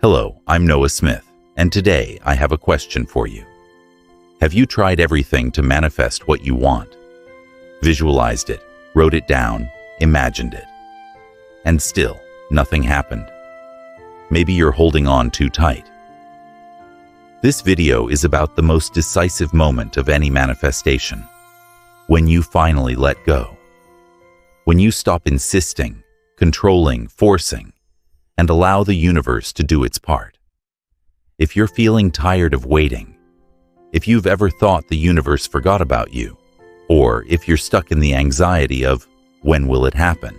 Hello, I'm Noah Smith, and today I have a question for you. Have you tried everything to manifest what you want? Visualized it, wrote it down, imagined it. And still, nothing happened. Maybe you're holding on too tight. This video is about the most decisive moment of any manifestation. When you finally let go. When you stop insisting, controlling, forcing, and allow the universe to do its part. If you're feeling tired of waiting, if you've ever thought the universe forgot about you, or if you're stuck in the anxiety of when will it happen,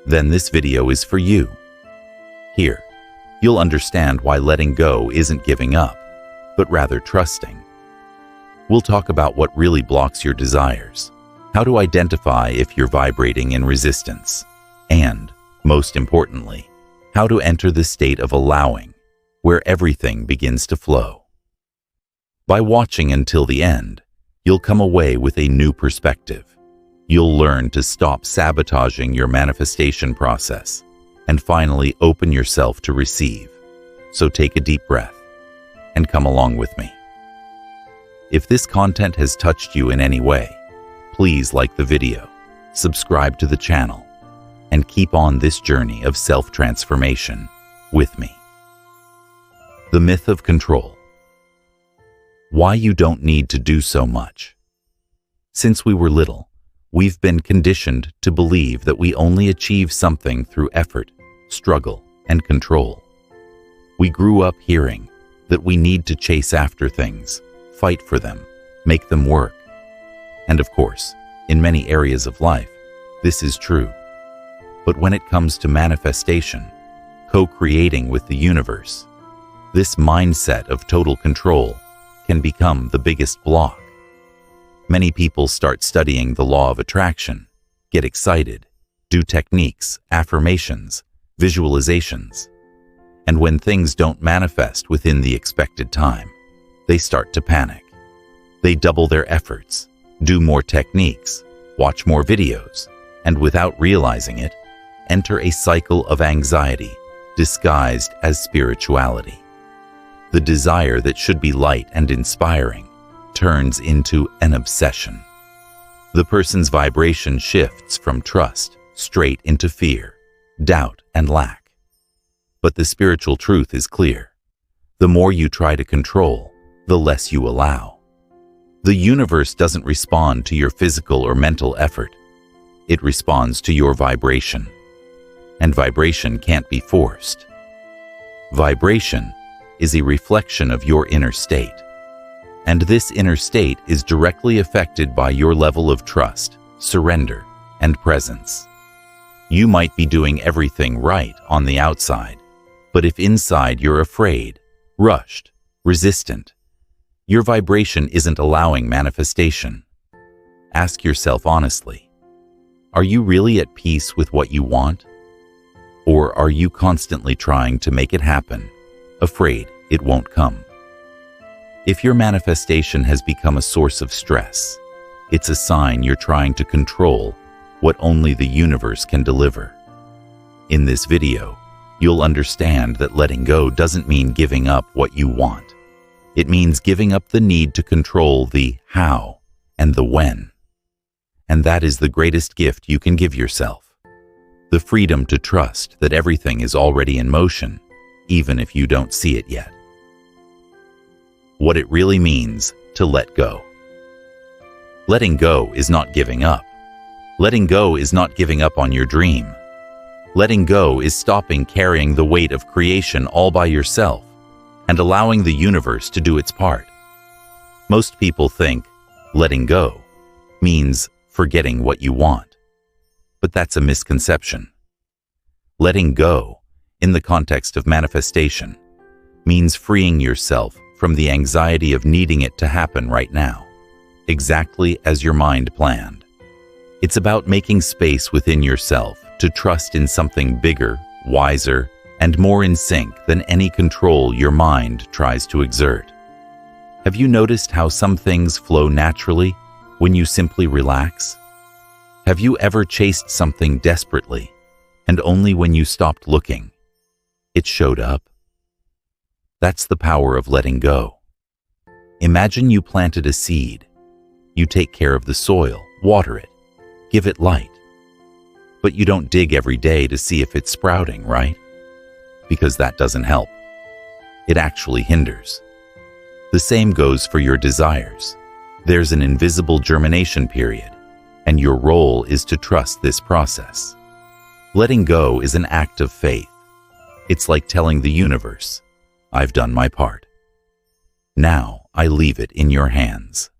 then this video is for you. Here, you'll understand why letting go isn't giving up, but rather trusting. We'll talk about what really blocks your desires, how to identify if you're vibrating in resistance, and, most importantly, how to enter the state of allowing, where everything begins to flow. By watching until the end, you'll come away with a new perspective. You'll learn to stop sabotaging your manifestation process and finally open yourself to receive. So take a deep breath and come along with me. If this content has touched you in any way, please like the video, subscribe to the channel, and keep on this journey of self-transformation with me. The myth of control. Why you don't need to do so much. Since we were little, we've been conditioned to believe that we only achieve something through effort, struggle, and control. We grew up hearing that we need to chase after things, fight for them, make them work. And of course, in many areas of life, this is true. But when it comes to manifestation, co-creating with the universe, this mindset of total control can become the biggest block. Many people start studying the law of attraction, get excited, do techniques, affirmations, visualizations. And when things don't manifest within the expected time, they start to panic. They double their efforts, do more techniques, watch more videos, and without realizing it, enter a cycle of anxiety disguised as spirituality. The desire that should be light and inspiring turns into an obsession. The person's vibration shifts from trust straight into fear, doubt, and lack. But the spiritual truth is clear. The more you try to control, the less you allow. The universe doesn't respond to your physical or mental effort. It responds to your vibration. And vibration can't be forced. Vibration is a reflection of your inner state. And this inner state is directly affected by your level of trust, surrender, and presence. You might be doing everything right on the outside, but if inside you're afraid, rushed, resistant, your vibration isn't allowing manifestation. Ask yourself honestly, are you really at peace with what you want? Or are you constantly trying to make it happen, afraid it won't come? If your manifestation has become a source of stress, it's a sign you're trying to control what only the universe can deliver. In this video, you'll understand that letting go doesn't mean giving up what you want. It means giving up the need to control the how and the when. And that is the greatest gift you can give yourself. The freedom to trust that everything is already in motion, even if you don't see it yet. What it really means to let go. Letting go is not giving up. Letting go is not giving up on your dream. Letting go is stopping carrying the weight of creation all by yourself and allowing the universe to do its part. Most people think letting go means forgetting what you want. But that's a misconception. Letting go, in the context of manifestation, means freeing yourself from the anxiety of needing it to happen right now, exactly as your mind planned. It's about making space within yourself to trust in something bigger, wiser, and more in sync than any control your mind tries to exert. Have you noticed how some things flow naturally when you simply relax? Have you ever chased something desperately, and only when you stopped looking, it showed up? That's the power of letting go. Imagine you planted a seed. You take care of the soil, water it, give it light. But you don't dig every day to see if it's sprouting, right? Because that doesn't help. It actually hinders. The same goes for your desires. There's an invisible germination period, and your role is to trust this process. Letting go is an act of faith. It's like telling the universe, I've done my part. Now I leave it in your hands.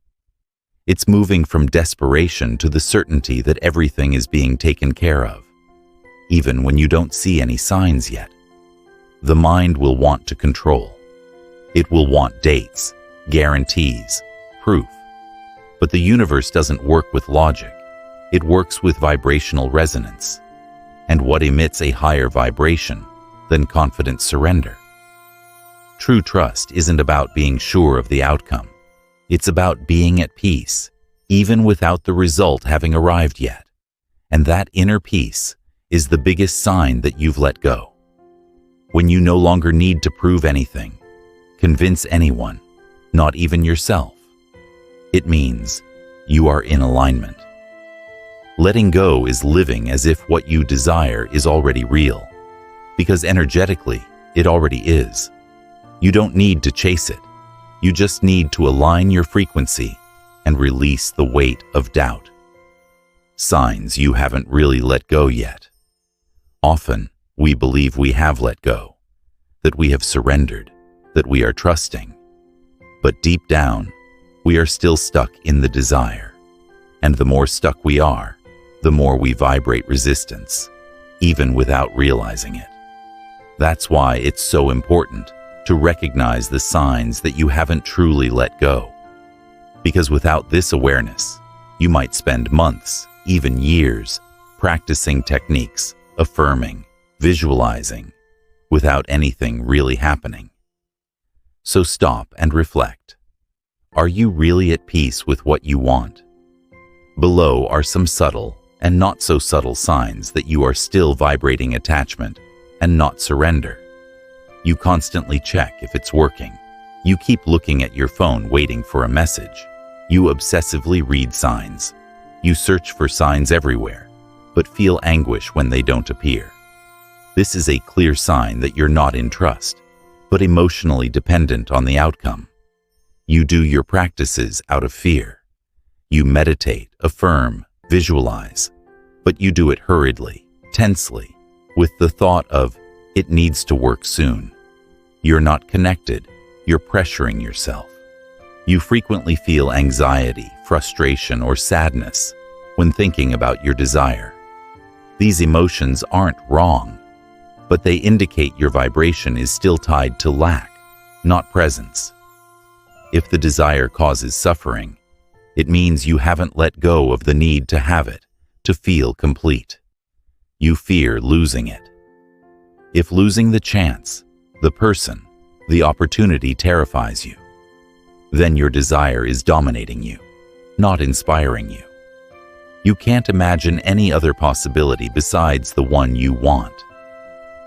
It's moving from desperation to the certainty that everything is being taken care of, even when you don't see any signs yet. The mind will want to control. It will want dates, guarantees, proof. But the universe doesn't work with logic. It works with vibrational resonance. And what emits a higher vibration than confident surrender? True trust isn't about being sure of the outcome. It's about being at peace, even without the result having arrived yet. And that inner peace is the biggest sign that you've let go. When you no longer need to prove anything, convince anyone, not even yourself, it means you are in alignment. Letting go is living as if what you desire is already real, because energetically, it already is. You don't need to chase it. You just need to align your frequency and release the weight of doubt. Signs you haven't really let go yet. Often, we believe we have let go, that we have surrendered, that we are trusting. But deep down, we are still stuck in the desire. And the more stuck we are, the more we vibrate resistance, even without realizing it. That's why it's so important to recognize the signs that you haven't truly let go. Because without this awareness, you might spend months, even years, practicing techniques, affirming, visualizing, without anything really happening. So stop and reflect. Are you really at peace with what you want? Below are some subtle and not so subtle signs that you are still vibrating attachment and not surrender. You constantly check if it's working. You keep looking at your phone waiting for a message. You obsessively read signs. You search for signs everywhere, but feel anguish when they don't appear. This is a clear sign that you're not in trust, but emotionally dependent on the outcome. You do your practices out of fear. You meditate, affirm, visualize, but you do it hurriedly, tensely, with the thought of, it needs to work soon. You're not connected, you're pressuring yourself. You frequently feel anxiety, frustration, or sadness when thinking about your desire. These emotions aren't wrong, but they indicate your vibration is still tied to lack, not presence. If the desire causes suffering, it means you haven't let go of the need to have it, to feel complete. You fear losing it. If losing the chance, the person, the opportunity terrifies you, then your desire is dominating you, not inspiring you. You can't imagine any other possibility besides the one you want.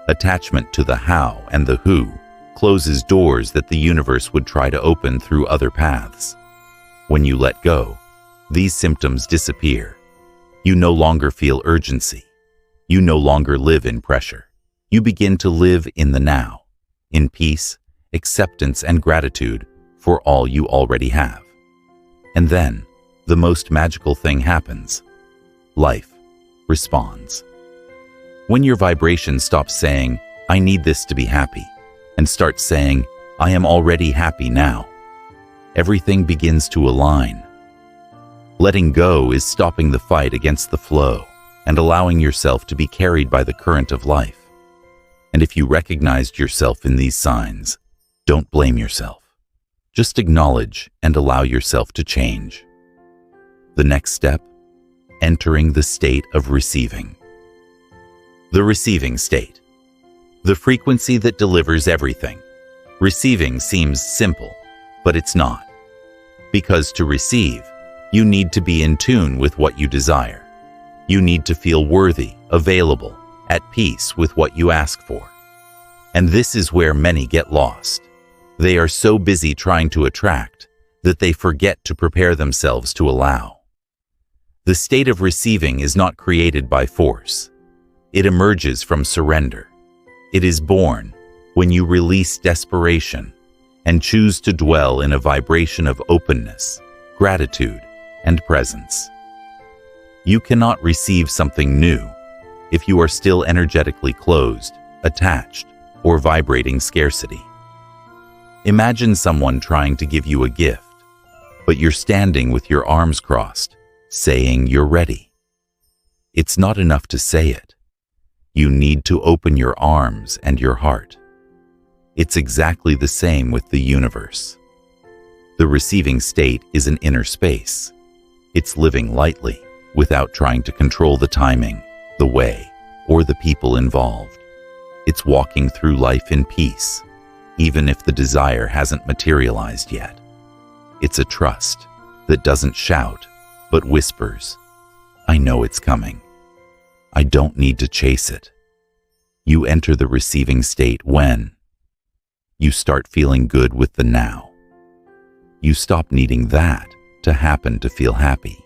Attachment to the how and the who closes doors that the universe would try to open through other paths. When you let go, these symptoms disappear. You no longer feel urgency. You no longer live in pressure. You begin to live in the now, in peace, acceptance, and gratitude for all you already have. And then, the most magical thing happens. Life responds. When your vibration stops saying, I need this to be happy, and starts saying, I am already happy now, everything begins to align. Letting go is stopping the fight against the flow and allowing yourself to be carried by the current of life. And if you recognized yourself in these signs, don't blame yourself. Just acknowledge and allow yourself to change. The next step, entering the state of receiving. The receiving state. The frequency that delivers everything. Receiving seems simple, but it's not. Because to receive, you need to be in tune with what you desire. You need to feel worthy, available, at peace with what you ask for. And this is where many get lost. They are so busy trying to attract that they forget to prepare themselves to allow. The state of receiving is not created by force. It emerges from surrender. It is born when you release desperation and choose to dwell in a vibration of openness, gratitude, and presence. You cannot receive something new if you are still energetically closed, attached, or vibrating scarcity. Imagine someone trying to give you a gift, but you're standing with your arms crossed, saying you're ready. It's not enough to say it. You need to open your arms and your heart. It's exactly the same with the universe. The receiving state is an inner space. It's living lightly, without trying to control the timing, the way, or the people involved. It's walking through life in peace, even if the desire hasn't materialized yet. It's a trust that doesn't shout, but whispers, "I know it's coming. I don't need to chase it." You enter the receiving state when you start feeling good with the now. You stop needing that to happen to feel happy.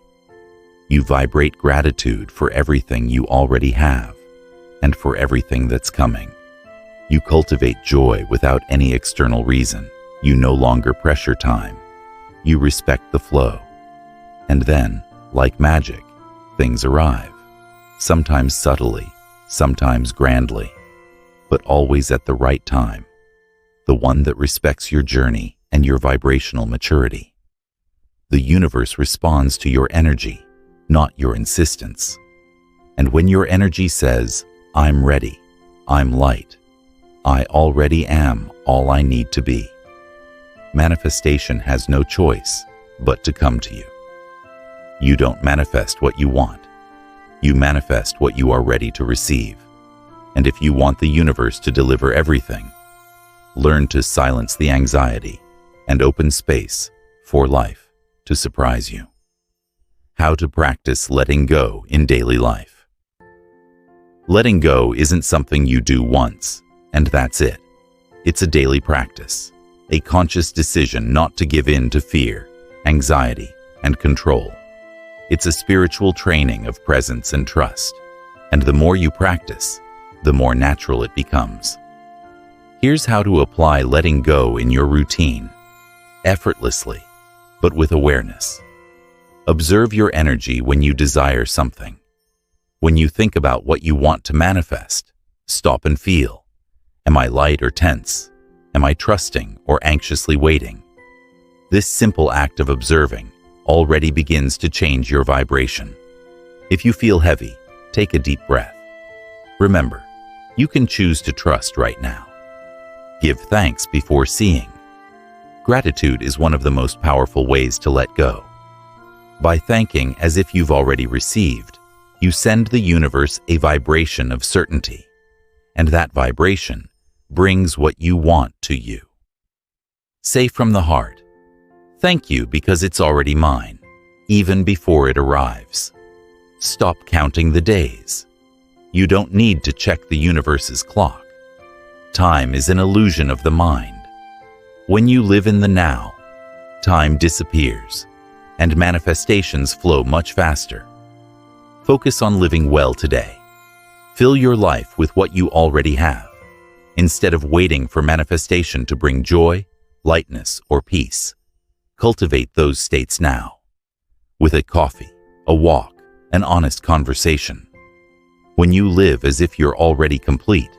You vibrate gratitude for everything you already have and for everything that's coming. You cultivate joy without any external reason. You no longer pressure time. You respect the flow. And then, like magic, things arrive. Sometimes subtly, sometimes grandly, but always at the right time. The one that respects your journey and your vibrational maturity. The universe responds to your energy, not your insistence. And when your energy says, "I'm ready, I'm light, I already am all I need to be," manifestation has no choice but to come to you. You don't manifest what you want. You manifest what you are ready to receive. And if you want the universe to deliver everything, learn to silence the anxiety and open space for life to surprise you. How to practice letting go in daily life. Letting go isn't something you do once, and that's it. It's a daily practice, a conscious decision not to give in to fear, anxiety, and control. It's a spiritual training of presence and trust, and the more you practice, the more natural it becomes. Here's how to apply letting go in your routine, effortlessly, but with awareness. Observe your energy when you desire something. When you think about what you want to manifest, stop and feel. Am I light or tense? Am I trusting or anxiously waiting? This simple act of observing already begins to change your vibration. If you feel heavy, take a deep breath. Remember, you can choose to trust right now. Give thanks before seeing. Gratitude is one of the most powerful ways to let go. By thanking as if you've already received, you send the universe a vibration of certainty, and that vibration brings what you want to you. Say from the heart, "Thank you because it's already mine, even before it arrives." Stop counting the days. You don't need to check the universe's clock. Time is an illusion of the mind. When you live in the now, time disappears, and manifestations flow much faster. Focus on living well today. Fill your life with what you already have, instead of waiting for manifestation to bring joy, lightness, or peace. Cultivate those states now. With a coffee, a walk, an honest conversation. When you live as if you're already complete,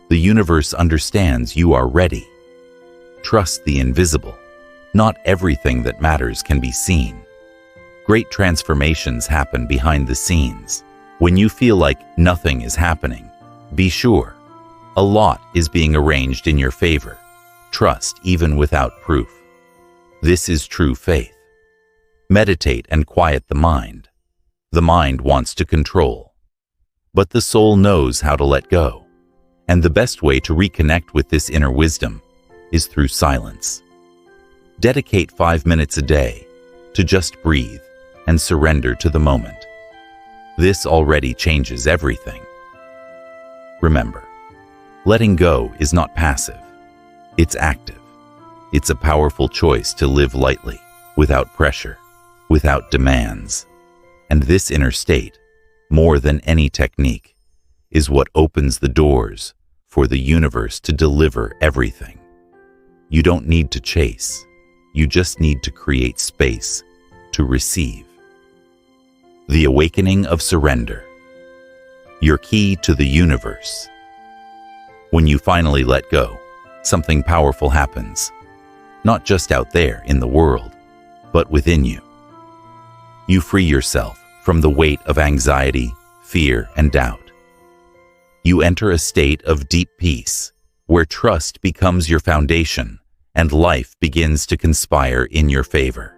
the universe understands you are ready. Trust the invisible. Not everything that matters can be seen. Great transformations happen behind the scenes. When you feel like nothing is happening, be sure a lot is being arranged in your favor. Trust even without proof. This is true faith. Meditate and quiet the mind. The mind wants to control, but the soul knows how to let go. And the best way to reconnect with this inner wisdom is through silence. Dedicate 5 minutes a day to just breathe and surrender to the moment. This already changes everything. Remember, letting go is not passive, it's active. It's a powerful choice to live lightly, without pressure, without demands. And this inner state, more than any technique, is what opens the doors for the universe to deliver everything. You don't need to chase. You just need to create space to receive. The awakening of surrender. Your key to the universe. When you finally let go, something powerful happens. Not just out there in the world, but within you. You free yourself from the weight of anxiety, fear, and doubt. You enter a state of deep peace, where trust becomes your foundation and life begins to conspire in your favor.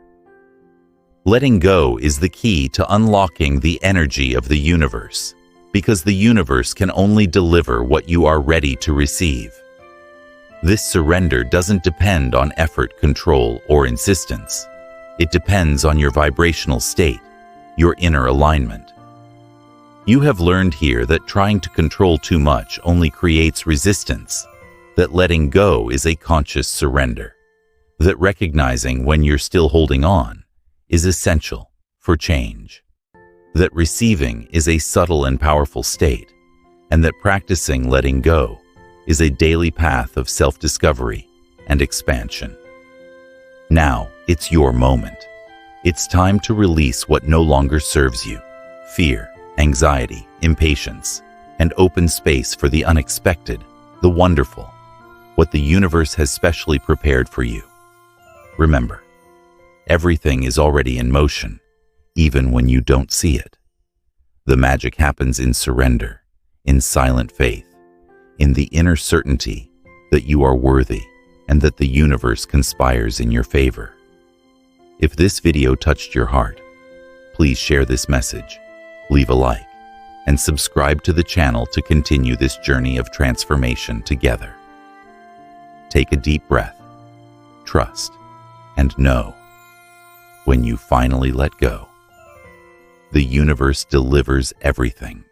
Letting go is the key to unlocking the energy of the universe, because the universe can only deliver what you are ready to receive. This surrender doesn't depend on effort, control, or insistence. It depends on your vibrational state, your inner alignment. You have learned here that trying to control too much only creates resistance, that letting go is a conscious surrender, that recognizing when you're still holding on is essential for change, that receiving is a subtle and powerful state, and that practicing letting go is a daily path of self-discovery and expansion. Now, it's your moment. It's time to release what no longer serves you: fear, anxiety, impatience, and open space for the unexpected, the wonderful, what the universe has specially prepared for you. Remember, everything is already in motion, even when you don't see it. The magic happens in surrender, in silent faith, in the inner certainty that you are worthy and that the universe conspires in your favor. If this video touched your heart, please share this message, leave a like, and subscribe to the channel to continue this journey of transformation together. Take a deep breath, trust, and know, when you finally let go, the universe delivers everything